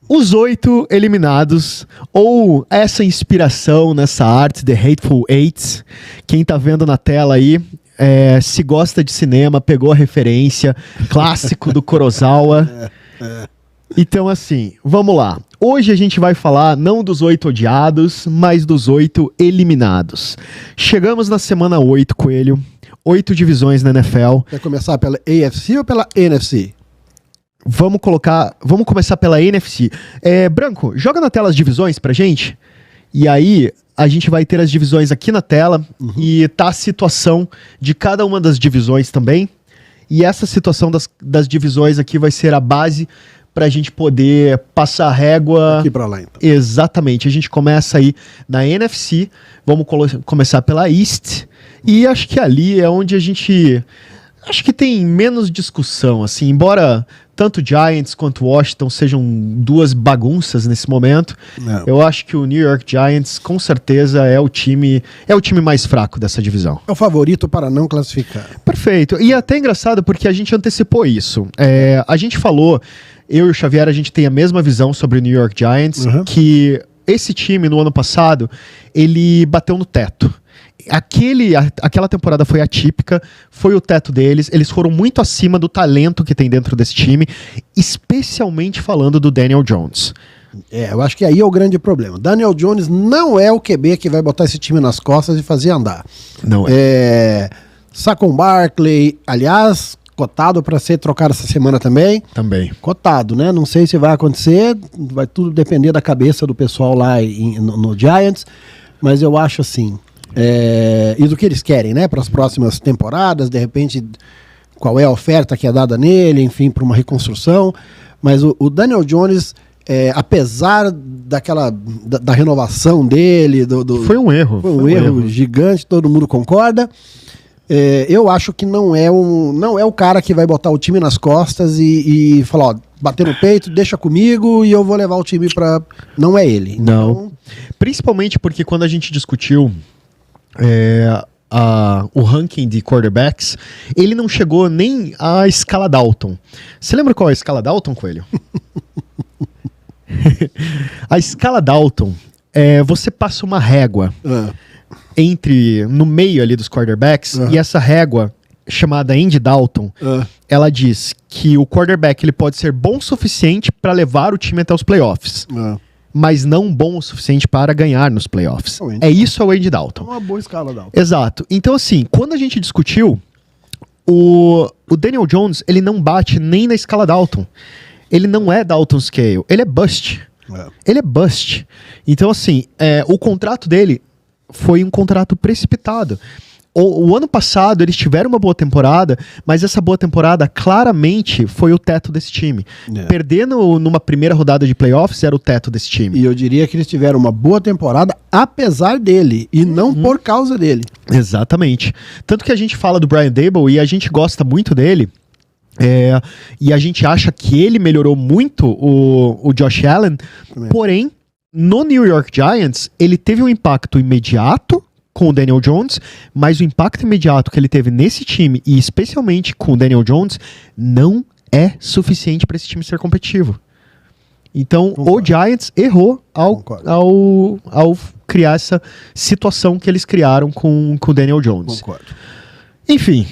Os 8 eliminados, ou essa inspiração nessa arte, The Hateful Eight, quem tá vendo na tela aí, se gosta de cinema, pegou a referência, clássico do Kurosawa. Então assim, vamos lá. Hoje a gente vai falar não dos 8 odiados, mas dos 8 eliminados. Chegamos na semana 8, Coelho. 8 divisões na NFL. Quer começar pela AFC ou pela NFC? Vamos começar pela NFC. Branco, joga na tela as divisões pra gente. E aí, a gente vai ter as divisões aqui na tela. E tá a situação de cada uma das divisões também. E essa situação das divisões aqui vai ser a base pra gente poder passar a régua. Aqui pra lá, então. Exatamente. A gente começa aí na NFC. Vamos começar pela East. E acho que ali é onde a gente... Acho que tem menos discussão, assim, embora tanto Giants quanto Washington sejam duas bagunças nesse momento, eu acho que o New York Giants, com certeza, é o time mais fraco dessa divisão. É o favorito para não classificar. Perfeito. E é até engraçado porque a gente antecipou isso. A gente falou, eu e o Xavier, a gente tem a mesma visão sobre o New York Giants, que esse time, no ano passado, ele bateu no teto. Aquela temporada foi atípica, foi o teto deles, eles foram muito acima do talento que tem dentro desse time, especialmente falando do Daniel Jones. Eu acho que aí é o grande problema. Daniel Jones não é o QB que vai botar esse time nas costas e fazer andar. Não Saquon Barkley, aliás, cotado para ser trocado essa semana também. Também. Cotado, né? Não sei se vai acontecer, vai tudo depender da cabeça do pessoal lá no Giants, mas eu acho assim... e do que eles querem, né, para as próximas temporadas, de repente, qual é a oferta que é dada nele, enfim, para uma reconstrução. Mas o Daniel Jones, apesar da renovação dele, foi um erro. Foi um erro gigante, todo mundo concorda. Eu acho que não é o cara que vai botar o time nas costas e falar, ó, bater no peito, deixa comigo e eu vou levar o time para... Não é ele. Não. Então... Principalmente porque quando a gente discutiu o ranking de quarterbacks, ele não chegou nem à escala Dalton. Você lembra qual é a escala Dalton, Coelho? A escala Dalton, você passa uma régua no meio ali dos quarterbacks, e essa régua, chamada Andy Dalton, ela diz que o quarterback ele pode ser bom o suficiente para levar o time até os playoffs. Mas não bom o suficiente para ganhar nos playoffs. Isso é o Andy Dalton. É uma boa escala, Dalton. Exato. Então, assim, quando a gente discutiu, o Daniel Jones, ele não bate nem na escala Dalton. Ele não é Dalton Scale. Ele é bust. Ele é bust. Então, assim, o contrato dele foi um contrato precipitado. O ano passado eles tiveram uma boa temporada, mas essa boa temporada claramente foi o teto desse time. Perder numa primeira rodada de playoffs era o teto desse time. E eu diria que eles tiveram uma boa temporada apesar dele, e não por causa dele. Exatamente. Tanto que a gente fala do Brian Daboll e a gente gosta muito dele, e a gente acha que ele melhorou muito o Josh Allen, porém, no New York Giants, ele teve um impacto imediato com o Daniel Jones, mas o impacto imediato que ele teve nesse time, e especialmente com o Daniel Jones, não é suficiente para esse time ser competitivo. Então, o Giants errou ao criar essa situação que eles criaram com o Daniel Jones. Concordo. Enfim,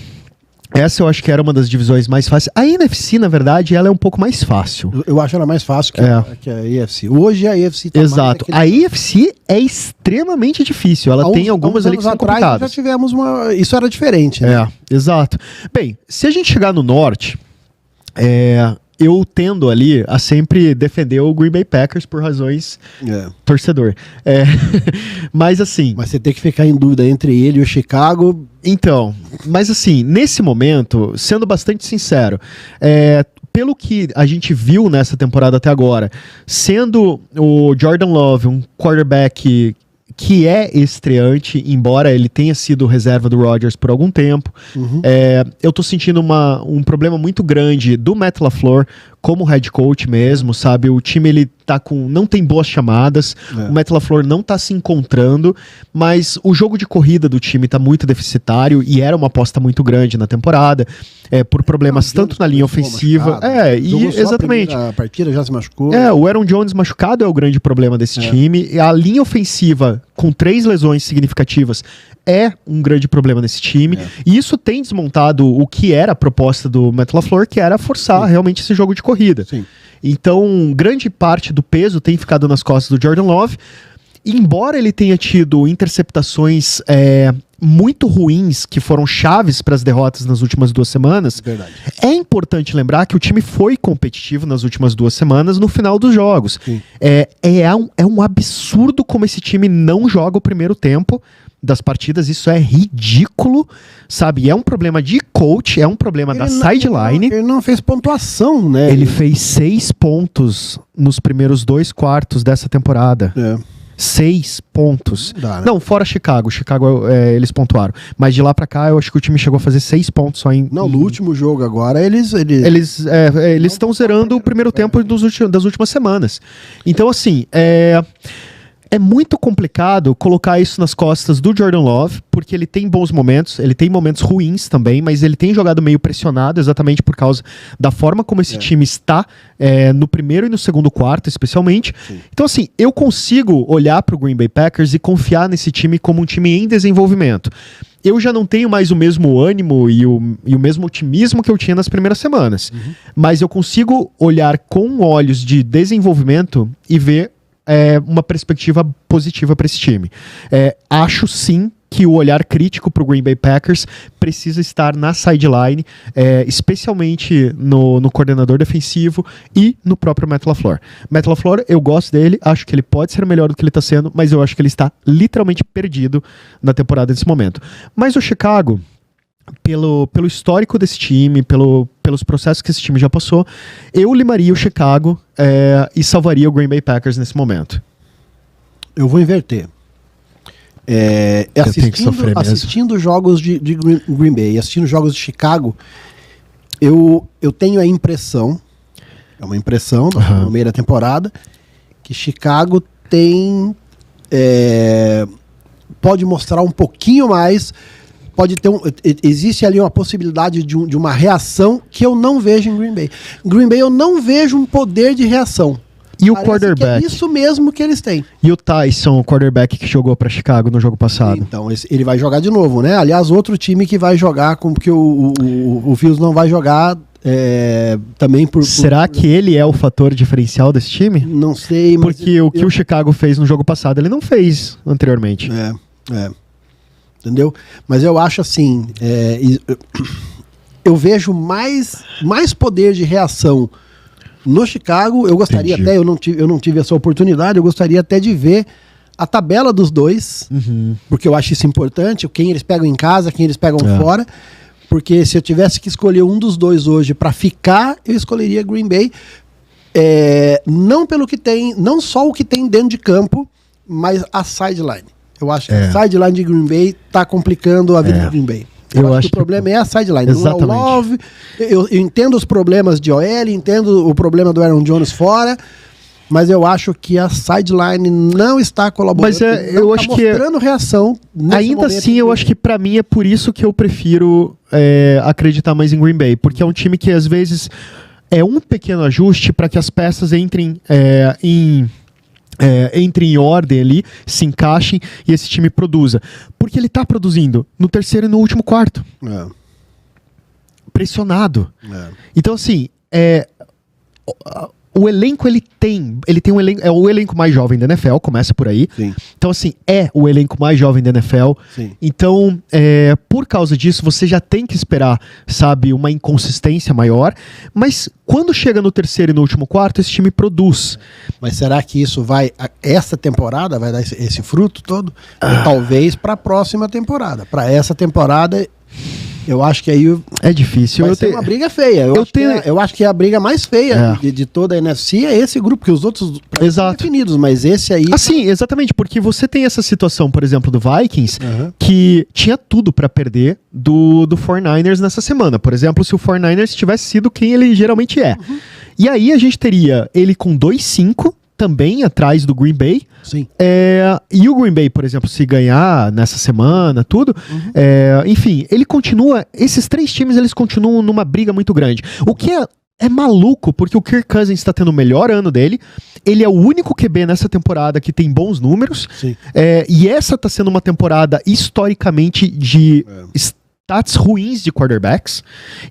essa eu acho que era uma das divisões mais fáceis. A NFC, na verdade, ela é um pouco mais fácil. Eu acho ela mais fácil que a AFC. Hoje a AFC tá Exato. A AFC é extremamente difícil. Ela tem algumas ali que são complicadas. Já tivemos isso era diferente, né? Exato. Bem, se a gente chegar no norte, eu tendo ali a sempre defender o Green Bay Packers por razões torcedor. Mas assim... Mas você tem que ficar em dúvida entre ele e o Chicago... Então, mas assim, nesse momento, sendo bastante sincero, pelo que a gente viu nessa temporada até agora, sendo o Jordan Love um quarterback que é estreante, embora ele tenha sido reserva do Rodgers por algum tempo, eu tô sentindo um problema muito grande do Matt LaFleur como head coach mesmo, sabe? O time, ele tá não tem boas chamadas, o Matt LaFleur não tá se encontrando, mas o jogo de corrida do time tá muito deficitário e era uma aposta muito grande na temporada, por problemas tanto na linha ofensiva. Exatamente. A partida já se machucou. O Aaron Jones machucado é o grande problema desse time. E a linha ofensiva, com 3 lesões significativas, é um grande problema nesse time. E isso tem desmontado o que era a proposta do Matt LaFleur, que era forçar realmente esse jogo de corrida. Sim. Então, grande parte do peso tem ficado nas costas do Jordan Love. Embora ele tenha tido interceptações muito ruins, que foram chaves para as derrotas nas últimas 2 semanas, é importante lembrar que o time foi competitivo nas últimas 2 semanas no final dos jogos. É um absurdo como esse time não joga o primeiro tempo das partidas, isso é ridículo, sabe? É um problema de coach, é um problema da sideline. Ele não fez pontuação, né? Ele fez 6 pontos nos primeiros 2 quartos dessa temporada. 6 pontos. Não, fora Chicago. Chicago eles pontuaram. Mas de lá pra cá, eu acho que o time chegou a fazer 6 pontos só em... Não, no último jogo agora, eles estão zerando o primeiro tempo das últimas semanas. Então, assim, é muito complicado colocar isso nas costas do Jordan Love, porque ele tem bons momentos, ele tem momentos ruins também, mas ele tem jogado meio pressionado exatamente por causa da forma como esse time está no primeiro e no segundo quarto, especialmente. Então, assim, eu consigo olhar para o Green Bay Packers e confiar nesse time como um time em desenvolvimento. Eu já não tenho mais o mesmo ânimo e o mesmo otimismo que eu tinha nas primeiras semanas, mas eu consigo olhar com olhos de desenvolvimento e ver uma perspectiva positiva para esse time. Acho sim que o olhar crítico para o Green Bay Packers precisa estar na sideline, especialmente no coordenador defensivo e no próprio Matt LaFleur. Matt LaFleur, eu gosto dele, acho que ele pode ser melhor do que ele está sendo, mas eu acho que ele está literalmente perdido na temporada nesse momento. Mas o Chicago, pelo histórico desse time, pelos processos que esse time já passou, eu limaria o Chicago e salvaria o Green Bay Packers nesse momento. Eu vou inverter. Assistindo jogos de Green Bay, assistindo jogos de Chicago, eu tenho a impressão, é uma impressão no meio da temporada, que Chicago pode mostrar um pouquinho mais. Existe ali uma possibilidade de uma reação que eu não vejo em Green Bay. Green Bay eu não vejo um poder de reação. E o quarterback? É isso mesmo que eles têm. E o Tyson, o quarterback que jogou para Chicago no jogo passado? Então, ele vai jogar de novo, né? Aliás, outro time que vai jogar, porque o Fields não vai jogar também por... Será que ele é o fator diferencial desse time? Não sei, mas... Porque o que o Chicago fez no jogo passado, ele não fez anteriormente. Entendeu? Mas eu acho assim, eu vejo mais poder de reação no Chicago. Eu gostaria até, eu não tive essa oportunidade, eu gostaria até de ver a tabela dos dois, porque eu acho isso importante, quem eles pegam em casa, quem eles pegam fora, porque se eu tivesse que escolher um dos dois hoje para ficar, eu escolheria Green Bay, não pelo que tem, não só o que tem dentro de campo, mas a sideline. Eu acho que a sideline de Green Bay está complicando a vida do Green Bay. Eu acho que o problema é a sideline, exatamente. Não é o Love. Eu entendo os problemas de OL, entendo o problema do Aaron Jones fora, mas eu acho que a sideline não está colaborando, mas eu acho mostrando reação. Ainda assim, eu acho que para mim é por isso que eu prefiro acreditar mais em Green Bay, porque é um time que às vezes é um pequeno ajuste para que as peças entrem em ordem ali, se encaixem e esse time produza. Porque ele tá produzindo no terceiro e no último quarto. Pressionado. Então, assim, o elenco ele tem um elenco, é o elenco mais jovem da NFL, começa por aí. Sim. Então, assim, é o elenco mais jovem da NFL. Sim. Então, por causa disso, você já tem que esperar, sabe, uma inconsistência maior. Mas quando chega no terceiro e no último quarto, esse time produz. Mas será que isso essa temporada vai dar esse fruto todo? Ou talvez para a próxima temporada. Para essa temporada, Eu acho que aí É difícil. vai ser uma briga feia. Eu acho que a briga mais feia É. de toda a NFC é esse grupo, que os outros Exato. são definidos, mas esse aí... Assim, exatamente, porque você tem essa situação, por exemplo, do Vikings, que tinha tudo pra perder do 49ers nessa semana. Por exemplo, se o 49ers tivesse sido quem ele geralmente é. E aí a gente teria ele com 2-5, também atrás do Green Bay. Sim. E o Green Bay, por exemplo, se ganhar nessa semana, tudo, enfim, ele continua, esses três times, eles continuam numa briga muito grande. O que é maluco, porque o Kirk Cousins está tendo o melhor ano dele, ele é o único QB nessa temporada que tem bons números, e essa tá sendo uma temporada historicamente de stats ruins de quarterbacks.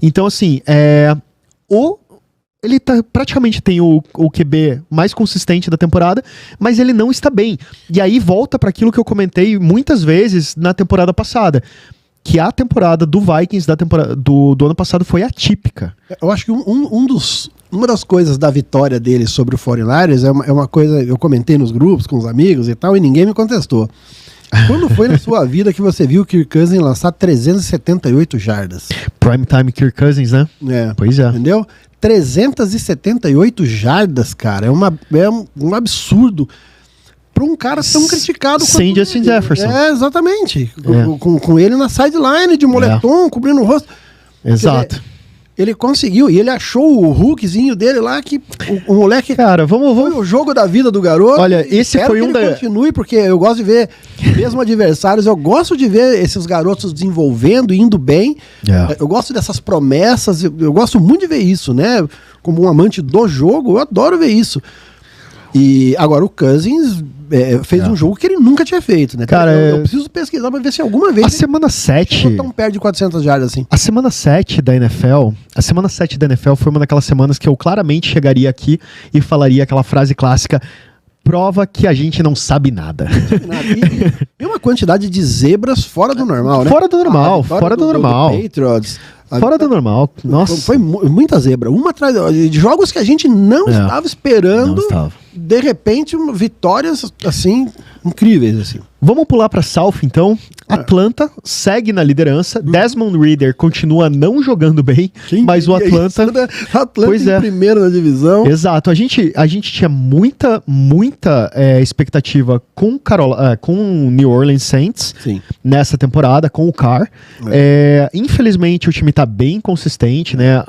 Então, assim, ele praticamente tem o QB mais consistente da temporada, mas ele não está bem. E aí volta para aquilo que eu comentei muitas vezes na temporada passada, que a temporada do Vikings do ano passado foi atípica. Eu acho que uma das coisas da vitória dele sobre o 49ers é uma coisa, eu comentei nos grupos com os amigos e tal, e ninguém me contestou. Quando foi na sua vida que você viu o Kirk Cousins lançar 378 jardas? Primetime Kirk Cousins, né? Pois é. Entendeu? 378 jardas, cara. É um absurdo para um cara tão criticado sem quanto Justin ele. Jefferson. Exatamente. Com ele na sideline, de moletom, cobrindo o rosto. Exato. Ele conseguiu, e ele achou o hookzinho dele lá, que o moleque... Cara, Foi o jogo da vida do garoto. Olha, esse foi um ele continue, porque eu gosto de ver, mesmo adversários, eu gosto de ver esses garotos desenvolvendo, indo bem. Eu gosto dessas promessas, eu gosto muito de ver isso, né? Como um amante do jogo, eu adoro ver isso. E agora o Cousins fez um jogo que ele nunca tinha feito, né? Cara, eu preciso pesquisar pra ver se alguma vez a semana 7 tão perto de 400 jardas assim. A semana 7 da NFL foi uma daquelas semanas que eu claramente chegaria aqui e falaria aquela frase clássica: prova que a gente não sabe nada. E uma quantidade de zebras fora do normal, né? Fora do normal, fora do normal. Do Patriots. Fora do normal. Nossa. Foi muita zebra. Uma atrás de jogos que a gente não estava esperando. Não estava. De repente, vitórias assim incríveis assim. Vamos pular para South então. Atlanta segue na liderança. Desmond Ridder continua não jogando bem, mas o Atlanta Atlanta em primeiro na divisão. Exato. A gente tinha muita expectativa com o New Orleans Saints nessa temporada, com o Carr. Infelizmente o time tá bem consistente, né?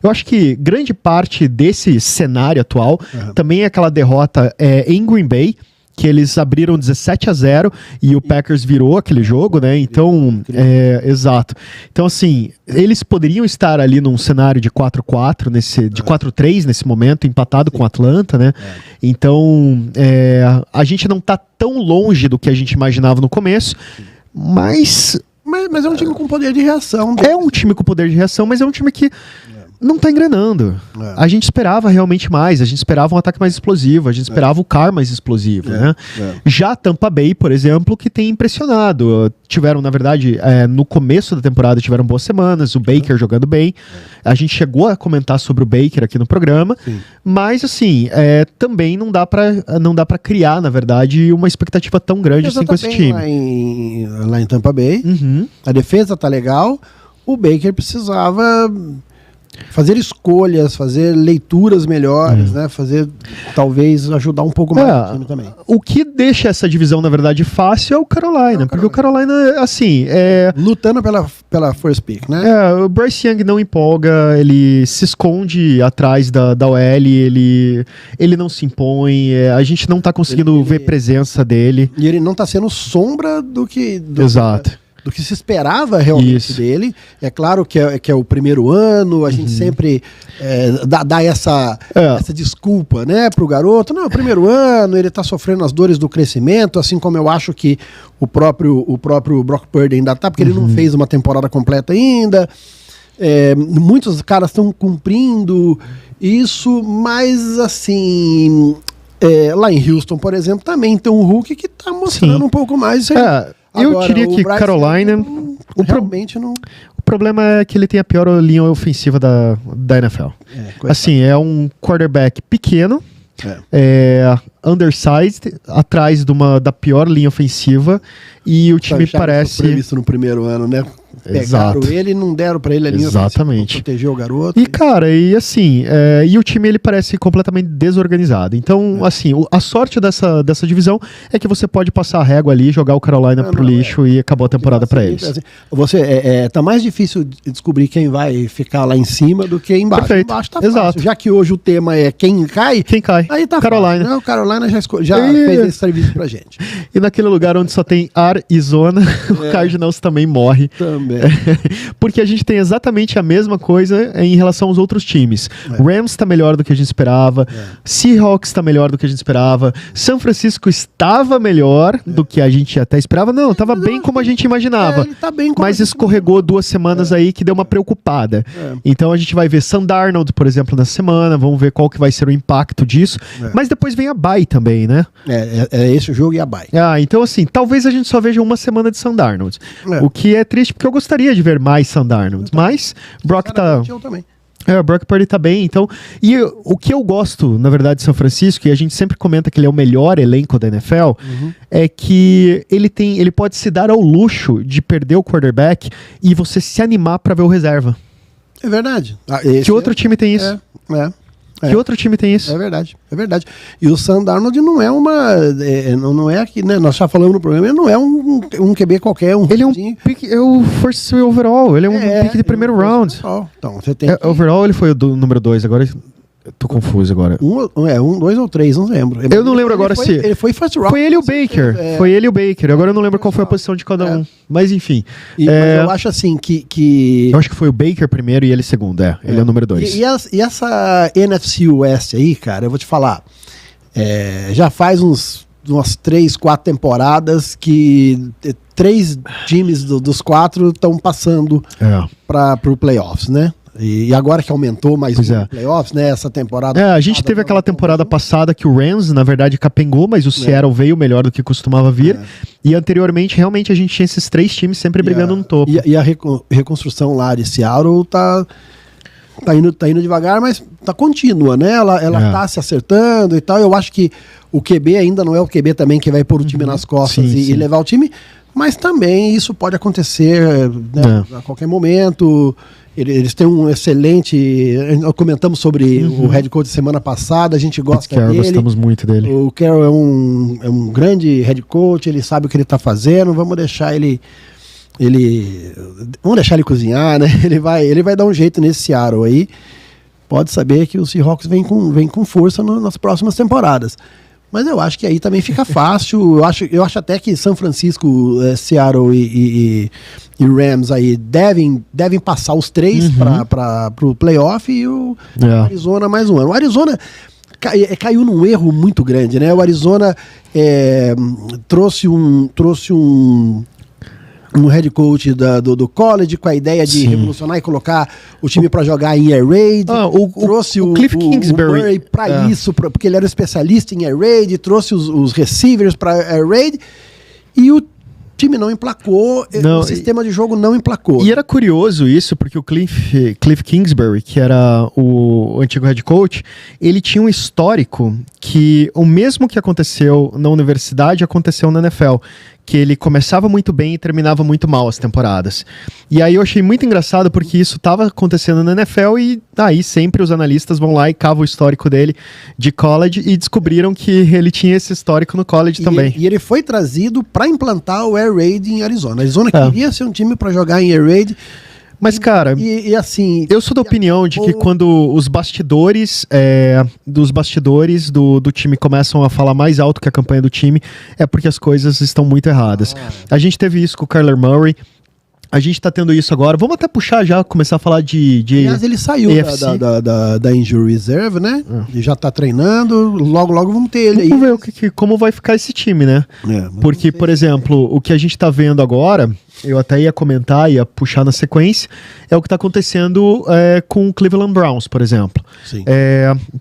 Eu acho que grande parte desse cenário atual também é aquela derrota em Green Bay, que eles abriram 17-0 e o Packers virou aquele jogo, né? Então, exato. Então, assim, eles poderiam estar ali num cenário de 4-4, de 4-3 nesse momento, empatado com o Atlanta, né? Então, a gente não tá tão longe do que a gente imaginava no começo, mas é um time com poder de reação. É um time com poder de reação, mas é um time que não tá engrenando. A gente esperava realmente mais, a gente esperava um ataque mais explosivo, a gente esperava o Carr mais explosivo, né? Já Tampa Bay, por exemplo, que tem impressionado. Tiveram, na verdade, no começo da temporada, tiveram boas semanas, o Baker jogando bem. A gente chegou a comentar sobre o Baker aqui no programa, mas, assim, também não dá pra criar, na verdade, uma expectativa tão grande assim com esse time. Lá em Tampa Bay, a defesa tá legal, o Baker precisava fazer escolhas, fazer leituras melhores, né? Talvez ajudar um pouco mais o time também. O que deixa essa divisão, na verdade, fácil é o Carolina, porque o Carolina, assim... lutando pela first pick, né? O Bryce Young não empolga, ele se esconde atrás da OL, ele não se impõe, a gente não tá conseguindo ver presença dele. E ele não tá sendo sombra do que... Exato. Do que se esperava realmente dele. É claro que é o primeiro ano, a gente sempre dá essa desculpa, né, pro garoto. Não, é o primeiro ano, ele tá sofrendo as dores do crescimento, assim como eu acho que o próprio Brock Purdy ainda tá, porque ele não fez uma temporada completa ainda. Muitos caras estão cumprindo isso, mas assim... lá em Houston, por exemplo, também tem um Hulk que tá mostrando um pouco mais. Eu diria que Carolina... Realmente não... O problema é que ele tem a pior linha ofensiva da NFL. Assim, é um quarterback pequeno, undersized, atrás da pior linha ofensiva, e o time parece... previsto no primeiro ano, né? pegaram ele e não deram pra ele a linha exatamente. Pra proteger o garoto. E cara, e assim, e o time ele parece completamente desorganizado. Então, assim, a sorte dessa divisão é que você pode passar a régua ali, jogar o Carolina pro lixo e acabou a temporada pra eles. Assim, tá mais difícil descobrir quem vai ficar lá em cima do que embaixo. Perfeito. Embaixo tá Exato. fácil. Já que hoje o tema é quem cai, aí tá Carolina. fácil, né? O Carolina já fez esse serviço pra gente. E naquele lugar onde só tem Arizona, o Cardinals também morre. Também. Porque a gente tem exatamente a mesma coisa em relação aos outros times. Rams tá melhor do que a gente esperava. Seahawks tá melhor do que a gente esperava. São Francisco estava melhor do que a gente até esperava. Não, tava bem como a gente imaginava. Ele tá bem como mas escorregou 2 semanas aí que deu uma preocupada. Então a gente vai ver Sam Darnold, por exemplo, nessa semana. Vamos ver qual que vai ser o impacto disso. Mas depois vem a bye também, né? É esse o jogo e a bye. Então assim, talvez a gente só veja uma semana de Sam Darnold. O que é triste, porque eu gostaria de ver mais Sam Darnold. Mas Brock tá... Eu também. O Brock Purdy tá bem, então... E o que eu gosto, na verdade, de São Francisco, e a gente sempre comenta que ele é o melhor elenco da NFL, é que ele pode se dar ao luxo de perder o quarterback e você se animar pra ver o reserva. É verdade. Que outro time tem isso? Que outro time tem isso? É verdade, é verdade. E o Sam Darnold não é não é aqui, né? Nós já falamos no programa, ele não é um QB qualquer, ele é um pick, é o first overall, ele é um pick de primeiro round. Então, você tem overall ele foi o número 2, agora eu tô confuso agora. 2 ou 3, não lembro. Eu não lembro agora se... Ele foi first round. Foi ele e o Baker. Foi ele e o Baker. Agora eu não lembro qual foi a posição de cada um. Mas enfim. Mas eu acho assim que... Eu acho que foi o Baker primeiro e ele segundo. Ele é o número 2. E essa NFC West aí, cara, eu vou te falar. Já faz umas 3, 4 temporadas que 3 times dos 4 estão passando pro playoffs, né? E agora que aumentou mais playoffs, né? Essa temporada. A gente teve aquela temporada passada que o Rams, na verdade, capengou, mas o Seattle veio melhor do que costumava vir. E anteriormente, realmente, a gente tinha esses 3 times sempre brigando no topo. E a reconstrução lá de Seattle tá indo devagar, mas tá contínua, né? Ela tá se acertando e tal. Eu acho que o QB ainda não é o QB também que vai pôr o time nas costas e levar o time, mas também isso pode acontecer, né, a qualquer momento. Eles têm um excelente... Nós comentamos sobre o head coach semana passada, a gente gosta dele. Gostamos muito dele. O Carroll é um grande head coach, ele sabe o que ele está fazendo, vamos deixar ele cozinhar, né? Ele vai dar um jeito nesse Seattle aí. Pode saber que o Seahawks vem com força nas próximas temporadas. Mas eu acho que aí também fica fácil. Eu acho até que São Francisco, Seattle e Rams aí devem passar os 3 para o playoff e o Arizona mais um ano. O Arizona caiu num erro muito grande, né? O Arizona trouxe um head coach do college com a ideia de revolucionar e colocar o time para jogar em air raid. Trouxe o Cliff Kingsbury o Murray para isso, porque ele era especialista em air raid, trouxe os receivers para air raid e o time não emplacou, o sistema de jogo não emplacou. E era curioso isso, porque o Cliff Kingsbury, que era o antigo head coach, ele tinha um histórico que o mesmo que aconteceu na universidade aconteceu na NFL, que ele começava muito bem e terminava muito mal as temporadas. E aí eu achei muito engraçado porque isso estava acontecendo na NFL e aí sempre os analistas vão lá e cavam o histórico dele de college e descobriram que ele tinha esse histórico no college também. E ele foi trazido para implantar o Air Raid em Arizona. Arizona queria ser um time para jogar em Air Raid. Mas, cara, e assim, eu sou da opinião de que quando os bastidores do time começam a falar mais alto que a campanha do time, é porque as coisas estão muito erradas. A gente teve isso com o Kyler Murray, a gente tá tendo isso agora. Vamos até puxar já, começar a falar de Aliás, ele saiu da Injury Reserve, né? Ele já tá treinando, logo vamos ter ele aí. Vamos ver como vai ficar esse time, né? Porque, por exemplo, o que a gente tá vendo agora, eu até ia comentar, ia puxar na sequência, é o que tá acontecendo com o Cleveland Browns, por exemplo. Sim.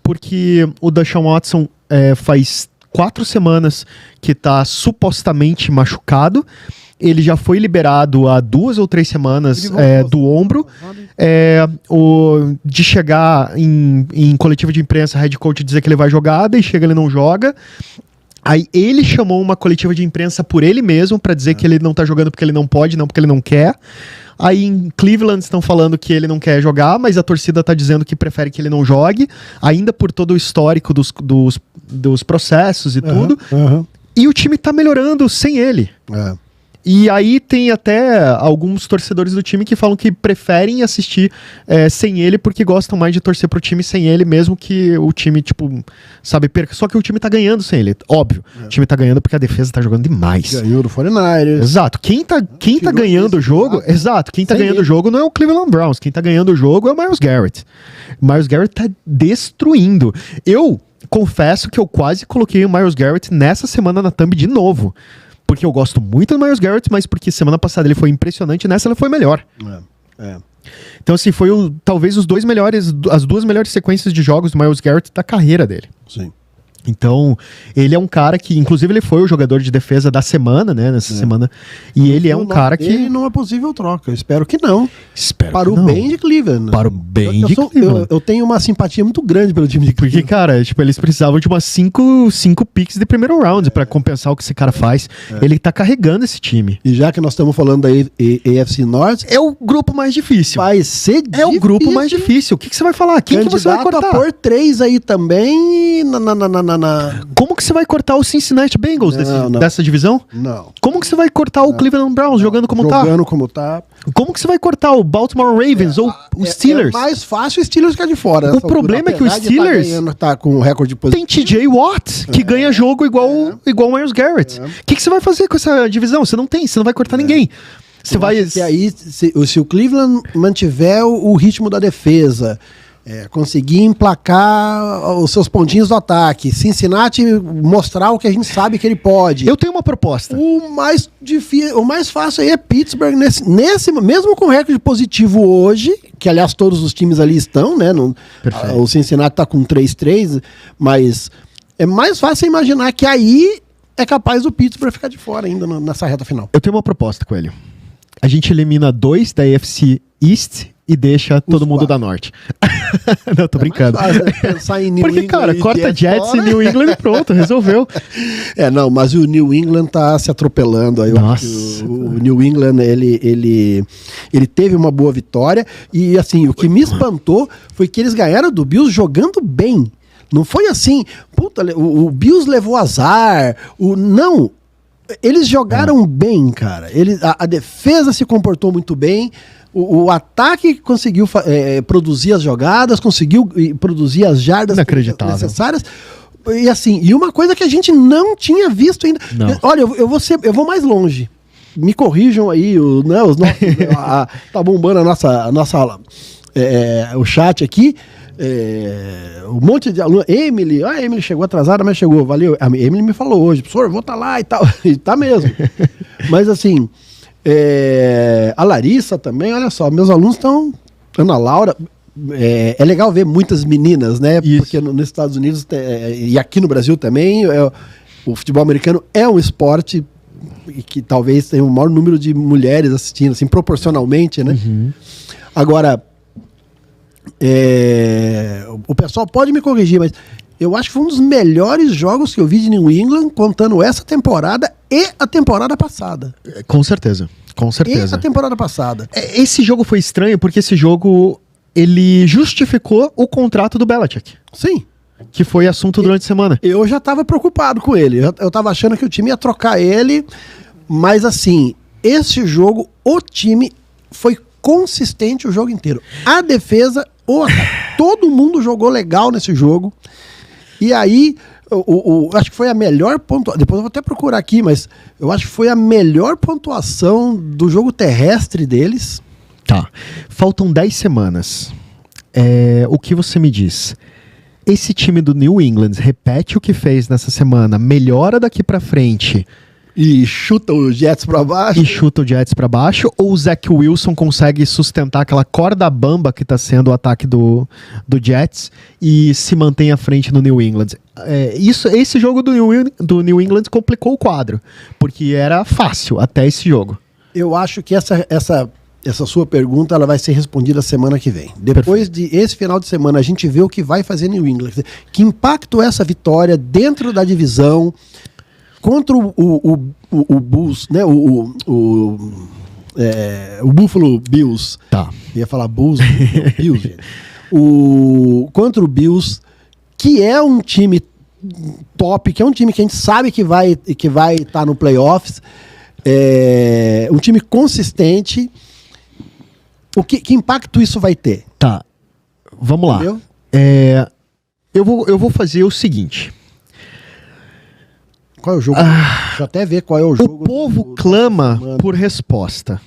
Porque o Deshaun Watson faz 4 semanas que tá supostamente machucado. Ele já foi liberado há 2 ou 3 semanas do ombro. De chegar em coletiva de imprensa, head coach dizer que ele vai jogar, daí chega ele não joga. Aí ele chamou uma coletiva de imprensa por ele mesmo pra dizer que ele não tá jogando porque ele não pode, não porque ele não quer. Aí em Cleveland estão falando que ele não quer jogar, mas a torcida tá dizendo que prefere que ele não jogue, ainda por todo o histórico dos processos e tudo. E o time tá melhorando sem ele. E aí tem até alguns torcedores do time que falam que preferem assistir sem ele porque gostam mais de torcer pro time sem ele, mesmo que o time, tipo, sabe, perca. Só que o time tá ganhando sem ele, óbvio. O time tá ganhando porque a defesa tá jogando demais. Ganhou do 49ers. Exato. Quem tá ganhando o jogo... Exato. Quem tá ganhando o jogo não é o Cleveland Browns. Quem tá ganhando o jogo é o Myles Garrett. O Myles Garrett tá destruindo. Eu confesso que eu quase coloquei o Myles Garrett nessa semana na thumb de novo. Porque eu gosto muito do Myles Garrett, mas porque semana passada ele foi impressionante e nessa ele foi melhor. Então, assim, foi talvez as duas melhores sequências de jogos do Myles Garrett da carreira dele. Sim. Então, ele é um cara que, inclusive, ele foi o jogador de defesa da semana, né? Nessa semana. E ele é um cara que... Ele não é possível troca. Eu espero que não. Para o bem de Cleveland. Para o bem de Cleveland. Eu tenho uma simpatia muito grande pelo time de Cleveland. Porque, cara, tipo, eles precisavam de umas 5 picks de primeiro round pra compensar o que esse cara faz. Ele tá carregando esse time. E já que nós estamos falando da AFC North... É o grupo mais difícil. Vai ser difícil. É o grupo mais difícil. O que você vai falar? Quem que você vai cortar? Candidato a pôr 3 aí também Como que você vai cortar o Cincinnati Bengals dessa divisão? Não. Como que você vai cortar o Cleveland Browns jogando como tá? Jogando como tá. Como que você vai cortar o Baltimore Ravens ou os Steelers? É mais fácil o Steelers ficar de fora. O problema é que o Steelers tá com um recorde positivo. tem TJ Watt, que ganha jogo igual o Myles Garrett. O que você vai fazer com essa divisão? Você não vai cortar ninguém. Você vai... E aí, se o Cleveland mantiver o ritmo da defesa... conseguir emplacar os seus pontinhos do ataque, Cincinnati mostrar o que a gente sabe que ele pode. Eu tenho uma proposta. O mais fácil aí é Pittsburgh, mesmo com recorde positivo hoje, que aliás todos os times ali estão, né? O Cincinnati tá com 3-3, mas é mais fácil imaginar que aí é capaz do Pittsburgh ficar de fora ainda nessa reta final. Eu tenho uma proposta, Coelho. A gente elimina 2 da AFC East e deixa todo mundo da Norte. Não, tô brincando. Porque, cara, corta Jets e New England e pronto, resolveu. Não, mas o New England tá se atropelando. Aí o New England, ele teve uma boa vitória e, assim, o que me espantou foi que eles ganharam do Bills jogando bem. Não foi assim, puta, o Bills levou azar, não... Eles jogaram bem, cara. A defesa se comportou muito bem. O ataque conseguiu produzir as jogadas, conseguiu produzir as jardas necessárias. E assim, uma coisa que a gente não tinha visto ainda. Não. Olha, eu vou mais longe. Me corrijam aí, tá bombando a nossa o chat aqui. Um monte de alunos. A Emily chegou atrasada, mas chegou, valeu. A Emily me falou hoje, professor, vou estar lá e tal. E tá mesmo. Mas assim, a Larissa também, olha só, meus alunos estão. Ana Laura. É legal ver muitas meninas, né? Isso. Porque nos Estados Unidos e aqui no Brasil também, o futebol americano é um esporte que talvez tenha o maior número de mulheres assistindo, assim, proporcionalmente, né? Uhum. Agora. O pessoal pode me corrigir, mas eu acho que foi um dos melhores jogos que eu vi de New England, contando essa temporada e a temporada passada. Com certeza, com certeza. E a temporada passada. Esse jogo foi estranho porque esse jogo ele justificou o contrato do Belichick. Sim. Que foi assunto durante a semana. Eu já estava preocupado com ele. Eu estava achando que o time ia trocar ele, mas assim, esse jogo, o time foi consistente o jogo inteiro. A defesa, todo mundo jogou legal nesse jogo. E aí, acho que foi a melhor pontuação. Depois eu vou até procurar aqui, mas eu acho que foi a melhor pontuação do jogo terrestre deles. Tá. Faltam 10 semanas. O que você me diz? Esse time do New England repete o que fez nessa semana, melhora daqui pra frente... E chuta os Jets pra baixo. Ou o Zach Wilson consegue sustentar aquela corda bamba que tá sendo o ataque do Jets e se mantém à frente no New England. Esse jogo do New England complicou o quadro, porque era fácil até esse jogo. Eu acho que essa sua pergunta ela vai ser respondida semana que vem. Depois desse final de semana a gente vê o que vai fazer New England. Que impacto essa vitória dentro da divisão contra o Bulls, né? o Buffalo Bills. Tá. Ia falar Bulls, Bills, gente. Contra o Bills, que é um time top, que é um time que a gente sabe que vai estar no playoffs, um time consistente. Que impacto isso vai ter? Tá, vamos lá. Entendeu? Eu vou fazer o seguinte. Qual é o jogo? Deixa eu até ver qual é o jogo. O povo clama por resposta.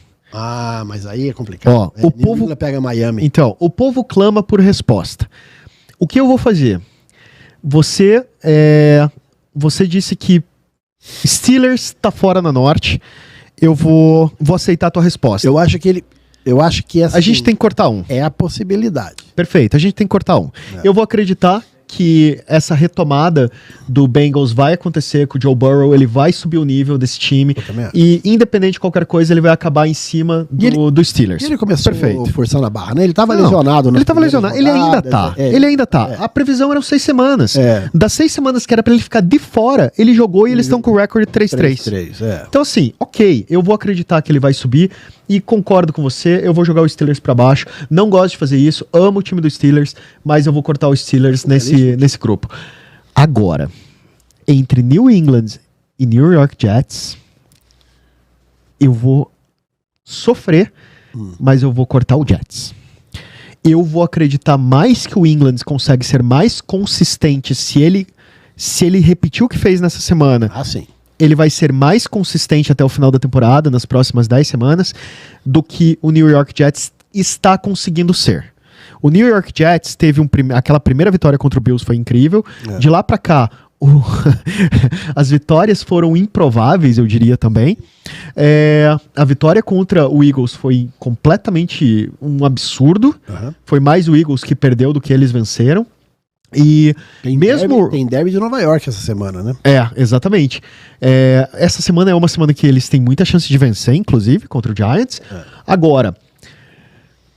Mas aí é complicado. Ó, o povo pega Miami. Então, o povo clama por resposta. O que eu vou fazer? Você disse que Steelers tá fora na Norte. Eu vou aceitar a tua resposta. Eu acho que assim, a gente tem que cortar um. É a possibilidade. Perfeito, a gente tem que cortar um. Eu vou acreditar que essa retomada do Bengals vai acontecer com o Joe Burrow, ele vai subir o nível desse time e independente de qualquer coisa, ele vai acabar em cima do Steelers. E ele começou forçando a barra, né? Ele tava lesionado. Ele tava lesionado, ele ainda tá. Ele ainda tá. A previsão eram 6 semanas. Das 6 semanas que era pra ele ficar de fora, ele jogou e eles estão com o recorde 3-3. Então assim, ok, eu vou acreditar que ele vai subir e concordo com você, eu vou jogar o Steelers pra baixo. Não gosto de fazer isso, amo o time do Steelers, mas eu vou cortar o Steelers nesse grupo. Agora, entre New England e New York Jets, eu vou sofrer, mas eu vou cortar o Jets. Eu vou acreditar mais que o England consegue ser mais consistente se ele repetir o que fez nessa semana. Sim. Ele vai ser mais consistente até o final da temporada, nas próximas 10 semanas, do que o New York Jets está conseguindo ser. O New York Jets teve aquela primeira vitória contra o Bills, foi incrível. De lá pra cá, as vitórias foram improváveis, eu diria também. A vitória contra o Eagles foi completamente um absurdo. Foi mais o Eagles que perdeu do que eles venceram. E tem derby de Nova York essa semana, né? Exatamente. Essa semana é uma semana que eles têm muita chance de vencer, inclusive, contra o Giants. Agora,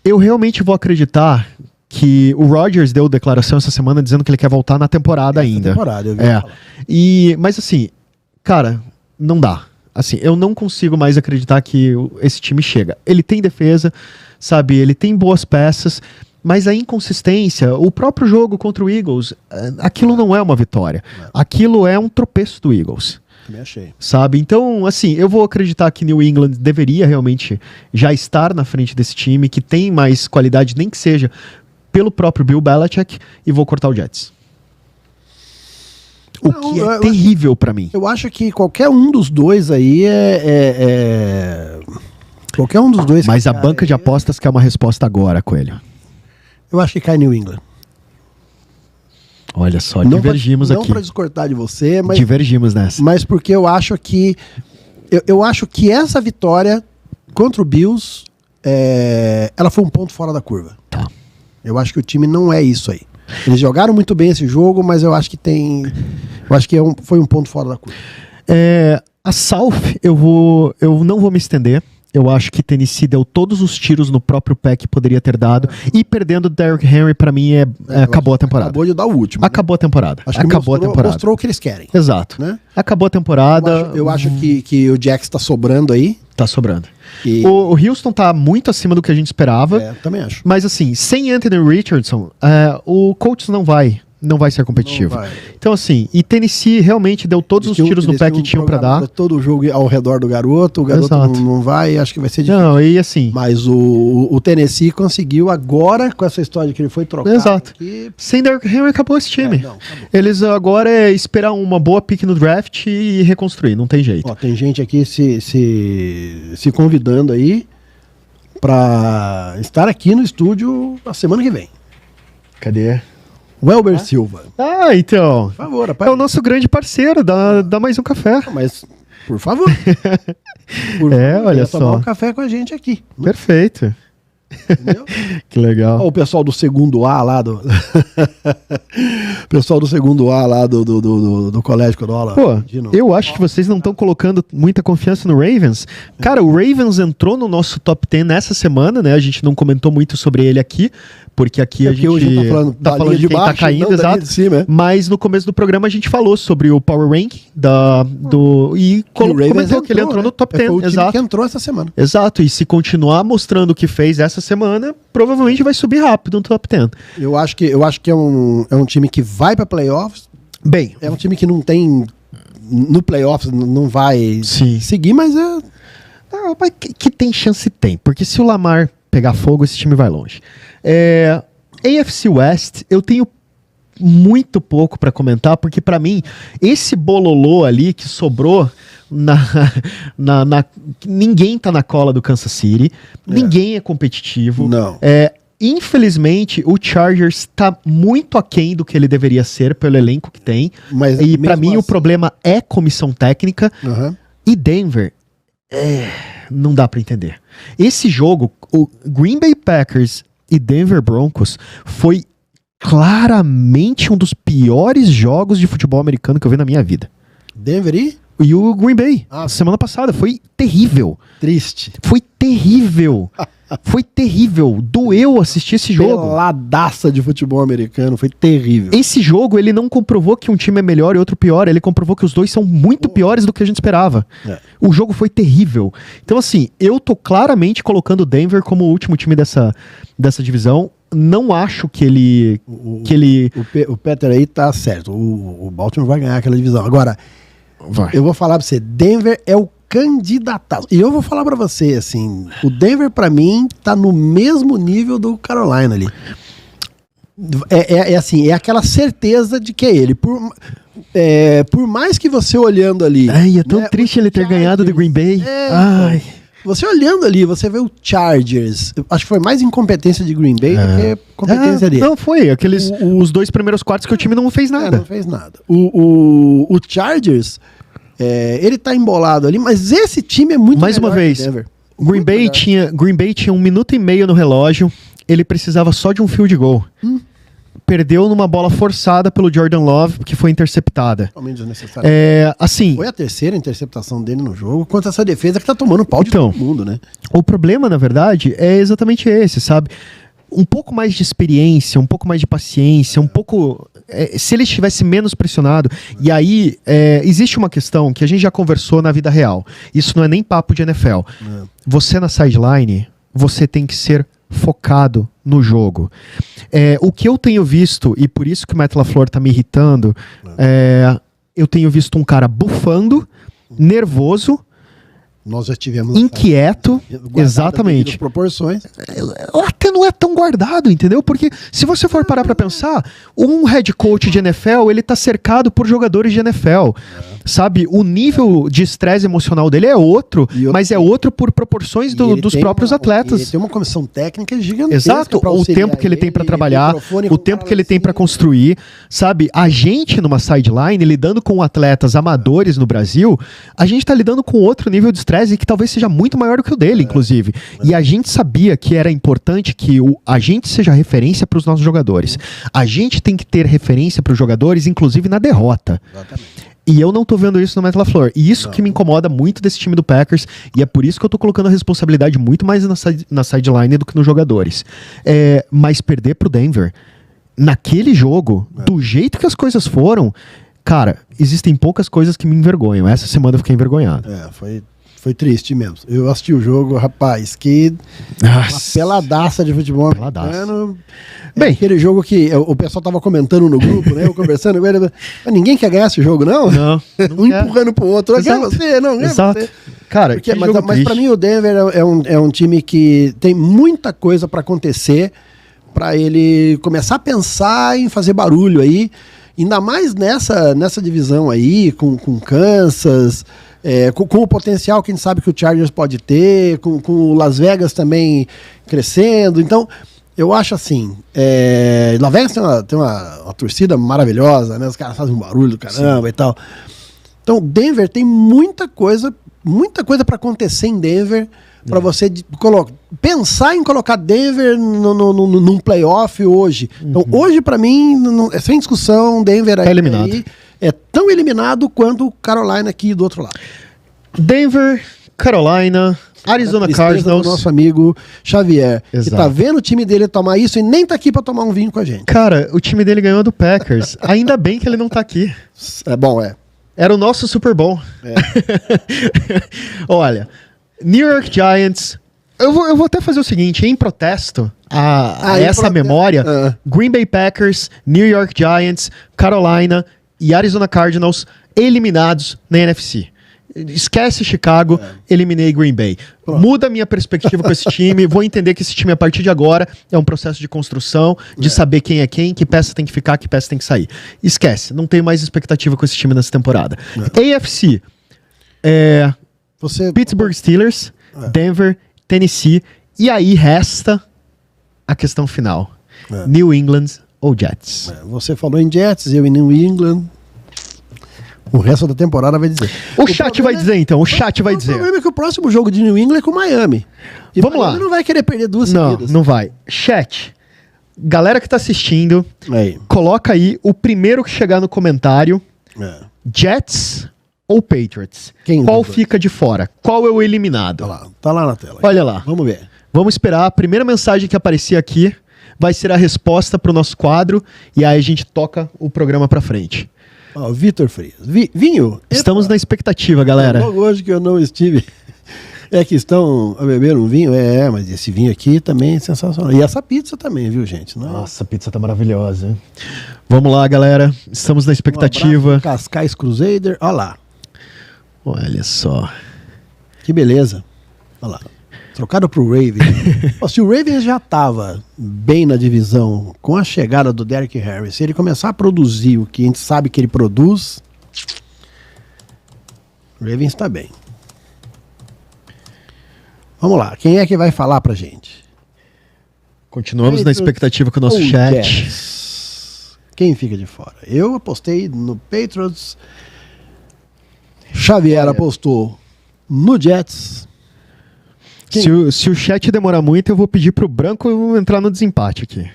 eu realmente vou acreditar que o Rodgers deu declaração essa semana dizendo que ele quer voltar na temporada ainda. Eu vi Mas assim, cara, não dá. Assim, eu não consigo mais acreditar que esse time chega. Ele tem defesa, sabe? Ele tem boas peças. Mas a inconsistência, o próprio jogo contra o Eagles, aquilo não é uma vitória. Aquilo é um tropeço do Eagles. Também achei. Sabe? Então, assim, eu vou acreditar que New England deveria realmente já estar na frente desse time, que tem mais qualidade, nem que seja pelo próprio Bill Belichick, e vou cortar o Jets. O que é terrível pra mim. Eu acho que qualquer um dos dois aí qualquer um dos dois. Mas a banca de apostas quer uma resposta agora, Coelho. Eu acho que cai New England. Olha só, divergimos aqui. Não pra descortar de você, mas... Divergimos nessa. Mas porque eu acho que... Eu acho que essa vitória contra o Bills, ela foi um ponto fora da curva. Tá. Eu acho que o time não é isso aí. Eles jogaram muito bem esse jogo, mas eu acho que foi um ponto fora da curva. A South, eu não vou me estender. Eu acho que Tennessee deu todos os tiros no próprio pé que poderia ter dado. E perdendo o Derrick Henry, pra mim, acabou a temporada. Acabou de dar o último. Acabou a temporada. Acho que mostrou o que eles querem. Exato. Né? Acabou a temporada. Eu acho que o Jax tá sobrando aí. Tá sobrando. O Houston tá muito acima do que a gente esperava. Também acho. Mas assim, sem Anthony Richardson, o Colts não vai ser competitivo. Então assim, e Tennessee realmente deu todos os tiros no pé que tinham pra dar. Todo o jogo ao redor do garoto, o garoto não vai, acho que vai ser difícil. Não, e assim... Mas o Tennessee conseguiu agora, com essa história de que ele foi trocado. Exato. Sem Derrick Henry acabou esse time. Acabou. Eles agora esperar uma boa pick no draft e reconstruir, não tem jeito. Tem gente aqui se convidando aí pra estar aqui no estúdio a semana que vem. Cadê? Welber Silva. Então. Por favor, é o nosso grande parceiro, dá mais um café. Mas, por favor. Olha só. Tomar um café com a gente aqui. Perfeito. Entendeu? Que legal. O pessoal do segundo A lá do... pessoal do segundo A lá do Colégio Corolla. Pô, eu acho que vocês não estão colocando muita confiança no Ravens. Cara, o Ravens entrou no nosso top 10 nessa semana, né? A gente não comentou muito sobre ele aqui, porque aqui a gente hoje a gente tá falando de quem baixo, tá caindo, não da linha exato. de cima, é. Mas no começo do programa a gente falou sobre o Power Ranking e comentou que ele entrou no top 10. Foi o time Exato. que entrou essa semana. Exato, e se continuar mostrando o que fez essa semana, provavelmente vai subir rápido no top 10. Eu acho que é um time que vai para playoffs. Bem, É um time que não tem no playoffs, não vai sim. seguir, mas Mas que tem chance tem, porque se o Lamar pegar fogo, esse time vai longe. AFC West, eu tenho muito pouco pra comentar, porque pra mim, esse bololô ali que sobrou, ninguém tá na cola do Kansas City, ninguém é competitivo. Não. Infelizmente, o Chargers tá muito aquém do que ele deveria ser pelo elenco que tem. Mas E pra mesmo mim o assim- problema é comissão técnica. Aham. E Denver, não dá pra entender. Esse jogo, o Green Bay Packers e Denver Broncos, foi claramente um dos piores jogos de futebol americano que eu vi na minha vida. Denver E o Green Bay, Ah. semana passada, foi terrível. triste. Foi terrível. Foi terrível. Doeu assistir esse jogo. Peladaça de futebol americano, foi terrível. Esse jogo, ele não comprovou que um time é melhor e outro pior. Ele comprovou que os dois são muito piores do que a gente esperava. O jogo foi terrível. Então, assim, eu tô claramente colocando o Denver como o último time dessa divisão. Não acho que ele... O Peter aí tá certo. O Baltimore vai ganhar aquela divisão. Agora, Vai. eu vou falar pra você, Denver é o candidato. E eu vou falar pra você, assim, o Denver pra mim tá no mesmo nível do Carolina ali. É aquela certeza de que é ele. Por mais que você olhando ali... Ai, é tão né, triste o ele ter ganhado do Green Bay. Ai. Você olhando ali, você vê o Chargers. Eu acho que foi mais incompetência de Green Bay do que competência dele. Não, foi. Os dois primeiros quartos que o time não fez nada. Não fez nada. O Chargers, ele tá embolado ali, mas esse time é muito Mais uma melhor que vez, o Denver. Green Muito Bay, melhor. tinha 1 minuto e meio no relógio. Ele precisava só de um field goal. Perdeu numa bola forçada pelo Jordan Love, que foi interceptada. Totalmente desnecessário. Assim, Foi a terceira interceptação dele no jogo, contra essa defesa que tá tomando pau de Então, todo mundo, né? o problema, na verdade, é exatamente esse, sabe? Um pouco mais de experiência, um pouco mais de paciência, um pouco... se ele estivesse menos pressionado... E aí, existe uma questão que a gente já conversou na vida real. Isso não é nem papo de NFL. Você na sideline, você tem que ser focado no jogo. O que eu tenho visto, e por isso que o Matt LaFleur tá me irritando, eu tenho visto um cara bufando, nervoso, Nós já tivemos... inquieto, guardado exatamente. as proporções. Até não é tão guardado, entendeu? Porque se você for parar pra pensar, um head coach de NFL, ele tá cercado por jogadores de NFL, sabe? O nível de estresse emocional dele é outro, mas é outro por proporções dos próprios atletas. Ele tem uma comissão técnica gigantesca. Exato, pra o auxiliar tempo que ele tem pra ele, trabalhar, microfone o com tempo cara que ele tem pra assim. construir, sabe? A gente numa sideline, lidando com atletas amadores no Brasil, a gente tá lidando com outro nível de estresse e que talvez seja muito maior do que o dele, inclusive. E a gente sabia que era importante que a gente seja referência pros nossos jogadores. A gente tem que ter referência pros jogadores, inclusive na derrota. Exatamente. E eu não tô vendo isso no Matt LaFleur. E isso que me incomoda muito desse time do Packers. E é por isso que eu tô colocando a responsabilidade muito mais na sideline do que nos jogadores. Mas perder pro Denver, naquele jogo, do jeito que as coisas foram, cara, existem poucas coisas que me envergonham. Essa semana eu fiquei envergonhado. Foi triste mesmo. Eu assisti o jogo, rapaz, que uma peladaça de futebol americano. Bem, aquele jogo que o pessoal tava comentando no grupo, né? Eu conversando com ele. Mas ninguém quer ganhar esse jogo, não? Não Um quer. empurrando pro outro. Não Exato. quer você, não quer Exato. você. Cara, Porque, que mas jogo pra triste. mim o Denver é um time que tem muita coisa pra acontecer pra ele começar a pensar em fazer barulho aí. Ainda mais nessa divisão aí, com Kansas... com o potencial que a gente sabe que o Chargers pode ter, com o Las Vegas também crescendo. Então, eu acho assim, Las Vegas tem uma torcida maravilhosa, né? Os caras fazem um barulho do caramba e tal. Então, Denver tem muita coisa para acontecer em Denver, para você pensar em colocar Denver num playoff hoje. Então, hoje, para mim, é sem discussão, Denver Tá eliminado. aí é tão eliminado quanto o Carolina aqui do outro lado. Denver, Carolina, Arizona tristeza Cardinals. do nosso amigo Xavier, que Exato. tá vendo o time dele tomar isso e nem tá aqui pra tomar um vinho com a gente. Cara, o time dele ganhou do Packers. Ainda bem que ele não tá aqui. É bom, é. Era o nosso Super Bowl. Olha, New York Giants. Eu vou até fazer o seguinte, em protesto a em essa prote- memória, Ah. Green Bay Packers, New York Giants, Carolina e Arizona Cardinals eliminados na NFC. Esquece Chicago, eliminei Green Bay. Muda a minha perspectiva com esse time, vou entender que esse time a partir de agora é um processo de construção, de saber quem é quem, que peça tem que ficar, que peça tem que sair. Esquece, não tenho mais expectativa com esse time nessa temporada. AFC, Você Pittsburgh Steelers, Denver, Tennessee, e aí resta a questão final. New England ou Jets? Você falou em Jets, eu em New England. O resto da temporada vai dizer. O chat vai dizer então, o chat vai O dizer. problema é que o próximo jogo de New England é com Miami. E Vamos Miami lá. não vai querer perder duas Não, seguidas. não vai. Chat, galera que tá assistindo, Aí. coloca aí o primeiro que chegar no comentário, É. Jets ou Patriots? Quem Qual dos dois? fica de fora? Qual é o eliminado? Tá lá na tela. Olha lá. Vamos ver. Vamos esperar. A primeira mensagem que aparecer aqui vai ser a resposta pro nosso quadro e aí a gente toca o programa pra frente. Ó, Vitor Frias. Vinho. Estamos na expectativa, galera. Logo hoje que eu não estive. É que estão a beber um vinho? Mas esse vinho aqui também é sensacional. E essa pizza também, viu, gente? Não é? Nossa, a pizza tá maravilhosa, hein? Vamos lá, galera. Estamos na expectativa. Um Cascais Crusader. Olha lá. Olha só. Que beleza. Olha lá. Trocado pro Ravens. Ó, se o Ravens já estava bem na divisão com a chegada do Derrick Henry, se ele começar a produzir o que a gente sabe que ele produz, o Ravens está bem. Vamos lá. Quem é que vai falar pra gente? Continuamos na Patriots expectativa com o nosso ou chat. Jets? Quem fica de fora? Eu apostei no Patriots. Xavier apostou no Jets. Quem? Se o chat demorar muito, eu vou pedir pro Branco entrar no desempate aqui.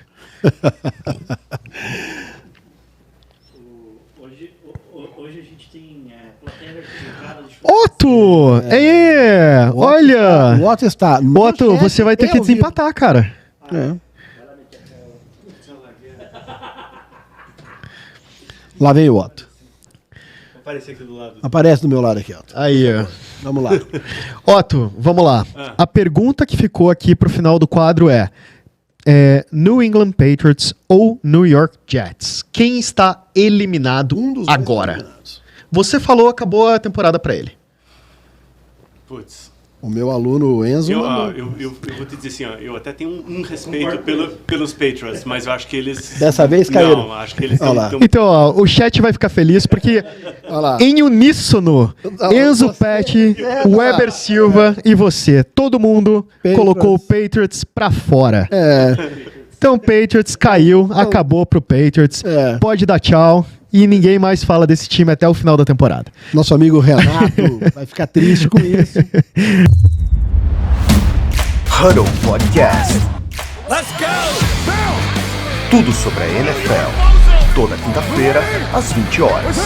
Hoje a gente tem plateia verificada de Otto! Olha! O Otto está. no Otto, chat você vai ter e que ao vivo. desempatar, cara. É. Lá vem o Otto. aparecer aqui do lado. Aparece do meu lado aqui, Otto. Aí, ó. Vamos lá. Otto, vamos lá. A pergunta que ficou aqui pro final do quadro é New England Patriots ou New York Jets? Quem está eliminado Um dos dois agora? eliminados. Você falou, acabou a temporada pra ele. Putz. O meu aluno Enzo. Eu mandou. vou te dizer assim, ó, eu até tenho um respeito pelos Patriots, mas eu acho que eles... Dessa vez caíram. Não, acho que eles Olha lá. estão... Então, ó, o chat vai ficar feliz porque Olha lá. em uníssono, Olha lá, Enzo você- Pet, É, Weber Silva e você, todo mundo Patriots. colocou o Patriots pra fora. É, Então, Patriots caiu, acabou pro Patriots. É. Pode dar tchau e ninguém mais fala desse time até o final da temporada. nosso amigo Renato vai ficar triste com isso. Huddle Podcast. Let's go! Tudo sobre a NFL. Toda quinta-feira, às 20 horas.